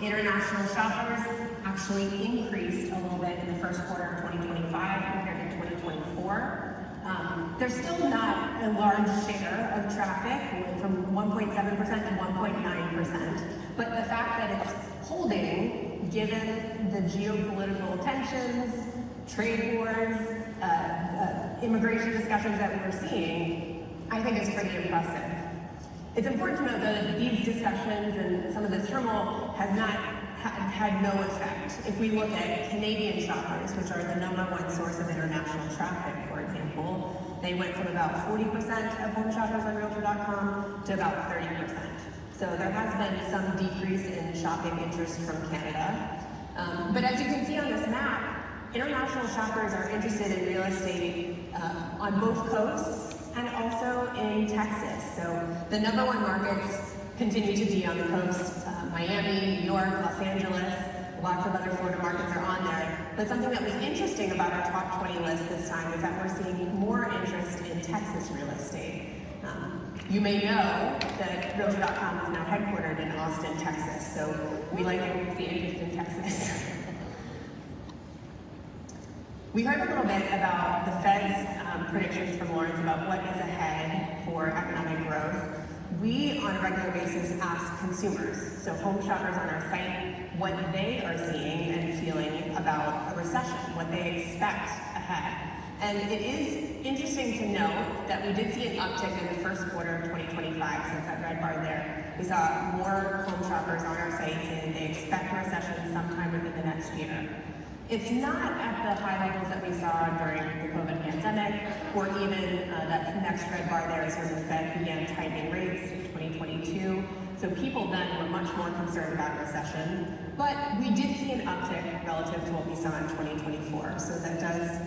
International shoppers actually increased a little bit in the first quarter of 2025 compared to 2024. There's still not a large share of traffic, went from 1.7% to 1.9%, but the fact that it's holding, given the geopolitical tensions, trade wars, immigration discussions that we're seeing, I think is pretty impressive. It's important to note though that these discussions and some of this turmoil has not had no effect. If we look at Canadian shoppers, which are the #1 source of international traffic, for example, they went from about 40% of home shoppers on Realtor.com to about 30%. So there has been some decrease in shopping interest from Canada. But as you can see on this map, international shoppers are interested in real estate on both coasts and also in Texas. So the #1 markets continue to be on the coast. Miami, New York, Los Angeles, lots of other Florida markets are on there. But something that was interesting about our top 20 list this time is that we're seeing more interest in Texas real estate. You may know that Realtor.com is now headquartered in Austin, Texas, so we like it when we see interest in Texas. We heard a little bit about the Fed's predictions from Lawrence about what is ahead for economic growth. We, on a regular basis, ask consumers, so home shoppers on our site, what they are seeing and feeling about a recession, what they expect ahead. And it is interesting to note that we did see an uptick in the first quarter of 2025, since that red bar there. We saw more home shoppers on our site saying they expect a recession sometime within the next year. It's not at the high levels that we saw during the COVID pandemic, or even that next red bar there is where the Fed began tightening rates in 2022. So people then were much more concerned about a recession. But we did see an uptick relative to what we saw in 2024. So that does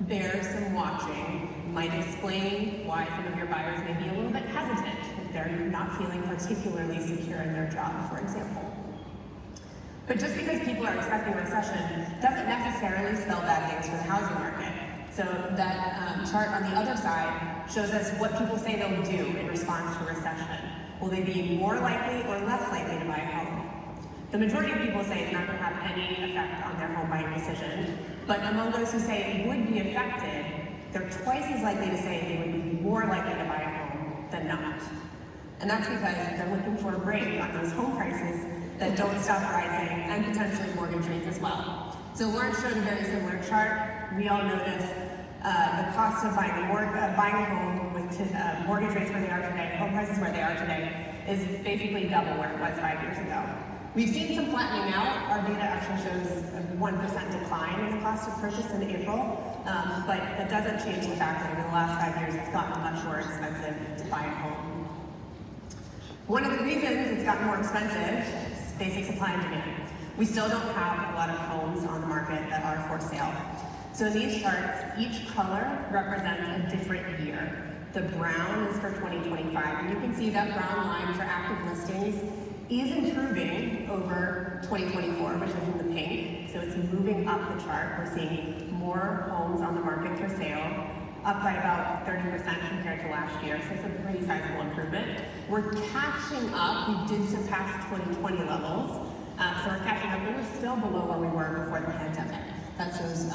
bear some watching. Might explain why some of your buyers may be a little bit hesitant if they're not feeling particularly secure in their job, for example. But just because people are expecting a recession doesn't necessarily spell bad things for the housing market. So that chart on the other side shows us what people say they'll do in response to a recession. Will they be more likely or less likely to buy a home? The majority of people say it's not going to have any effect on their home buying decision, but among those who say it would be affected, they're twice as likely to say they would be more likely to buy a home than not. And that's because they're looking for a break on those home prices that don't stop rising, and potentially mortgage rates as well. So Lawrence showed a very similar chart. We all know this. The cost of buying a home with mortgage rates where they are today, home prices where they are today, is basically double where it was 5 years ago. We've seen some flattening out. Our data actually shows a 1% decline in the cost of purchase in April, but that doesn't change the fact that over the last 5 years, it's gotten much more expensive to buy a home. One of the reasons it's gotten more expensive is basic supply and demand. We still don't have a lot of homes on the market that are for sale. So in these charts, each color represents a different year. The brown is for 2025, and you can see that brown line for active listings is improving over 2024, which is in the pink. So it's moving up the chart. We're seeing more homes on the market for sale, up by about 30% compared to last year, so it's a pretty sizable improvement. We're catching up. We did surpass 2020 levels, so we're catching up, but we're still below where we were before the pandemic. That's those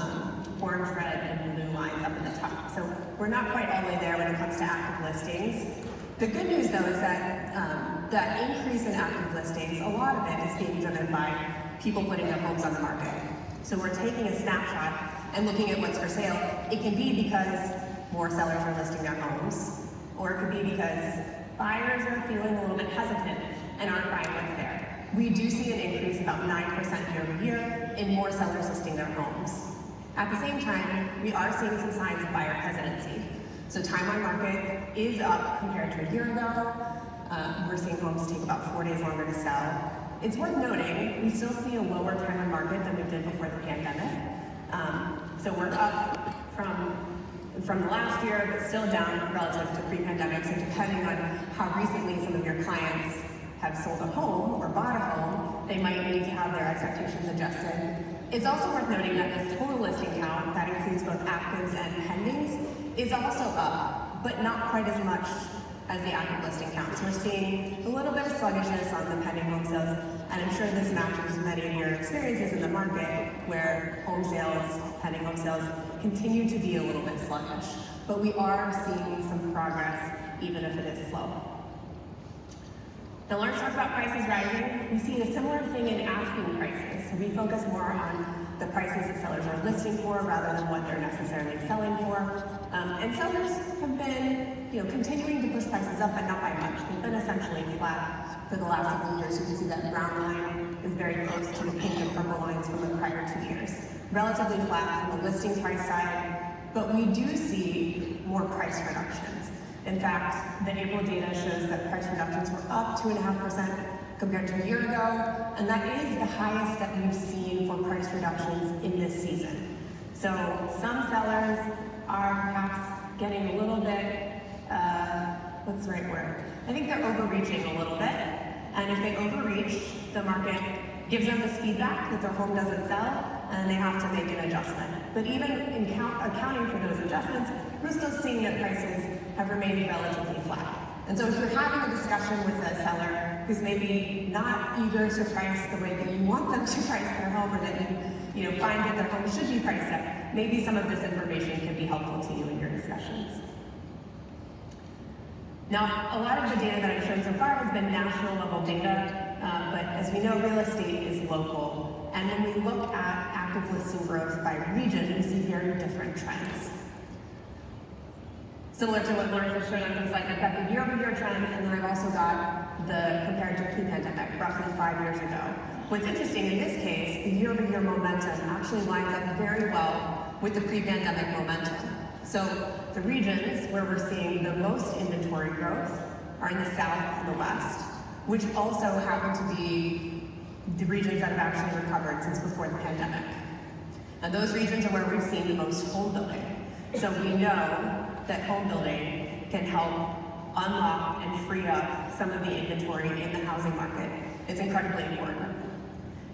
orange, red, and blue lines up at the top. So we're not quite all the way there when it comes to active listings. The good news, though, is that that increase in active listings, a lot of it is being driven by people putting their homes on the market. So we're taking a snapshot and looking at what's for sale. It can be because more sellers are listing their homes, or it could be because buyers are feeling a little bit hesitant and aren't buying what's there. We do see an increase about 9% year over year in more sellers listing their homes. At the same time, we are seeing some signs of buyer hesitancy. So time on market is up compared to a year ago. We're seeing homes take about 4 days longer to sell. It's worth noting, we still see a lower time on market than we did before the pandemic. So we're up from last year, but still down relative to pre-pandemic. So depending on how recently some of your clients have sold a home or bought a home, they might need to have their expectations adjusted. It's also worth noting that this total listing count, that includes both actives and pendings, is also up, but not quite as much as the active listing count. So we're seeing a little bit of sluggishness on the pending home sales, And I'm sure this matches many of your experiences in the market where pending home sales continue to be a little bit sluggish. But we are seeing some progress, even if it is slow. Now let's talk about prices rising. We see a similar thing in asking prices. So we focus more on the prices that sellers are listing for rather than what they're necessarily selling for. And sellers have been continuing to push prices up, but not by much. They've been essentially flat for the last couple of years. You can see that brown line is very close to the pink and purple lines from the prior 2 years. Relatively flat from the listing price side, but we do see more price reductions. In fact, the April data shows that price reductions were up 2.5% compared to a year ago, and that is the highest that we've seen for price reductions in this season. So some sellers are perhaps getting a little bit, what's the right word? I think they're overreaching a little bit, and if they overreach, the market gives them this feedback that their home doesn't sell, and they have to make an adjustment. But even in accounting for those adjustments, we're still seeing that prices have remained relatively flat. And so if you're having a discussion with a seller who's maybe not eager to price the way that you want them to price their home, or that you find that their home should be priced at, maybe some of this information can be helpful to you in your discussions. Now, a lot of the data that I've shown so far has been national level data, but as we know, real estate is local. And when we look at active listing growth by region, we see very different trends. Similar to what Lawrence has shown on the slide, I've got the year-over-year trends, and then I've also got the compared to pre-pandemic, roughly 5 years ago. What's interesting in this case, the year-over-year momentum actually lines up very well with the pre-pandemic momentum. So the regions where we're seeing the most inventory growth are in the South and the West, which also happen to be the regions that have actually recovered since before the pandemic. And those regions are where we've seen the most home building. So we know that home building can help unlock and free up some of the inventory in the housing market. It's incredibly important.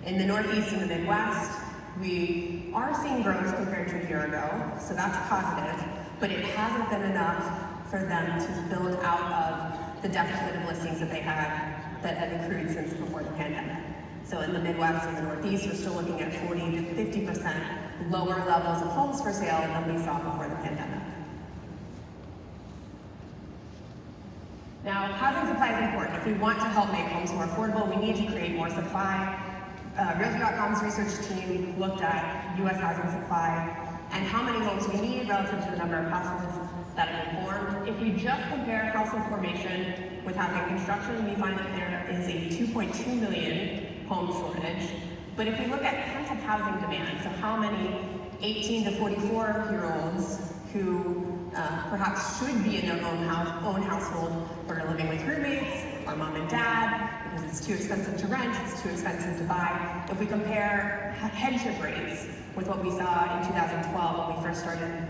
In the Northeast and the Midwest, we are seeing growth compared to a year ago, so that's positive, but it hasn't been enough for them to build out of the deficit of listings that they had that had accrued since before the pandemic. So in the Midwest and the Northeast, we're still looking at 40 to 50% lower levels of homes for sale than we saw before the pandemic. Now, housing supply is important. If we want to help make homes more affordable, we need to create more supply. Realtor.com's research team looked at U.S. housing supply and how many homes we need relative to the number of households that have been formed. If we just compare household formation with housing construction, we find that there is a 2.2 million home shortage. But if we look at pent-up housing demand, so how many 18 to 44-year-olds who perhaps should be in their own household but are living with roommates or mom and dad because it's too expensive to rent, it's too expensive to buy. If we compare headship rates with what we saw in 2012 when we first started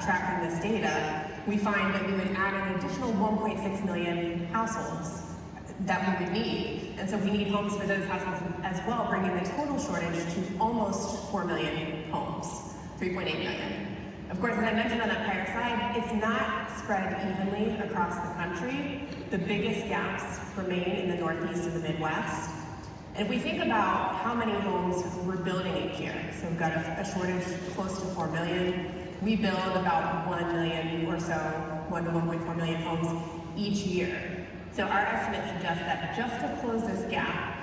tracking this data, we find that we would add an additional 1.6 million households that we would need. And so we need homes for those households as well, bringing the total shortage to almost 4 million homes, 3.8 million. Of course, as I mentioned on that prior slide, it's not spread evenly across the country. The biggest gaps remain in the Northeast and the Midwest. And if we think about how many homes we're building each year, so we've got a shortage close to 4 million. We build about 1 million or so, 1 to 1.4 million homes each year. So our estimates suggest that just to close this gap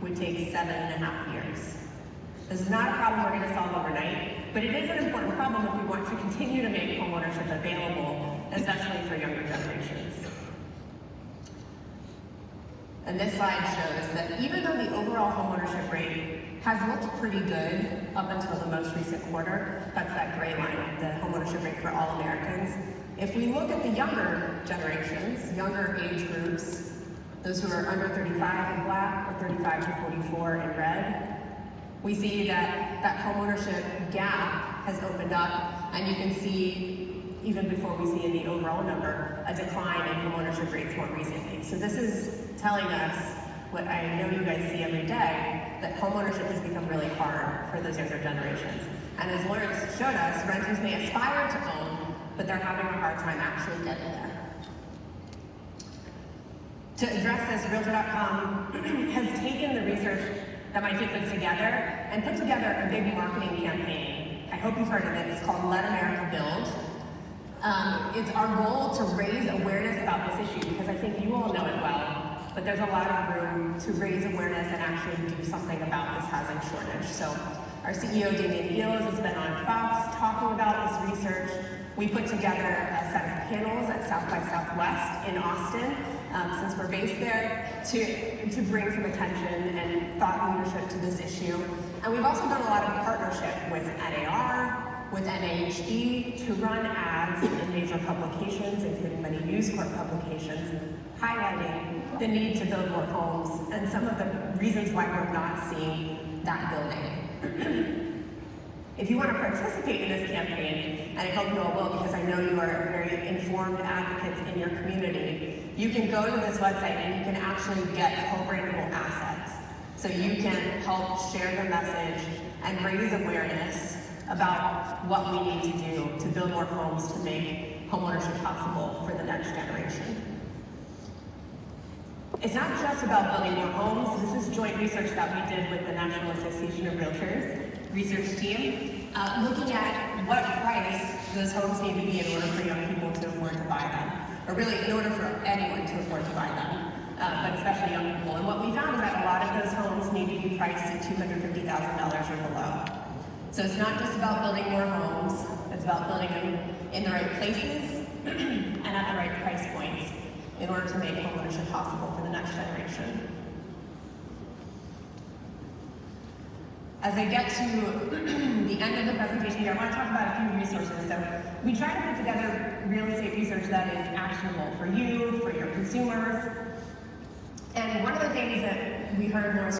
would take 7.5 years. This is not a problem we're going to solve overnight, but it is an important problem if we want to continue to make homeownership available, especially for younger generations. And this slide shows that even though the overall homeownership rate has looked pretty good up until the most recent quarter, that's that gray line, the homeownership rate for all Americans. If we look at the younger generations, younger age groups, those who are under 35 in black or 35 to 44 in red, we see that that homeownership gap has opened up, and you can see, even before we see in the overall number, a decline in homeownership rates more recently. So this is telling us what I know you guys see every day, that homeownership has become really hard for those younger generations. And as Lawrence showed us, renters may aspire to own, but they're having a hard time actually getting there. To address this, Realtor.com has taken the research that my team puts together and put together a big marketing campaign. I hope you've heard of it. It's called Let America Build. It's our goal to raise awareness about this issue because I think you all know it well, but there's a lot of room to raise awareness and actually do something about this housing shortage. So our CEO, Damian Eales, has been on Fox talking about this research. We put together a set of panels at South by Southwest in Austin, since we're based there, to bring some attention and thought leadership to this issue. And we've also done a lot of partnership with NAR, with NAHD to run ads in major publications, including many News Corp publications, highlighting the need to build more homes and some of the reasons why we're not seeing that building. If you want to participate in this campaign, and I hope you all will because I know you are very informed advocates in your community, you can go to this website and you can actually get home-brandable assets. So you can help share the message and raise awareness about what we need to do to build more homes to make homeownership possible for the next generation. It's not just about building more homes. This is joint research that we did with the National Association of Realtors research team, looking at what price those homes need to be in order for young people to afford to buy them, or really in order for anyone to afford to buy them, but especially young people. And what we found is that a lot of those homes need to be priced at $250,000 or below. So it's not just about building more homes, it's about building them in the right places and at the right price points in order to make homeownership possible for the next generation. As I get to the end of the presentation here, I want to talk about a few resources. So we try to put together real estate research that is actionable for you, for your consumers. And one of the things that we heard more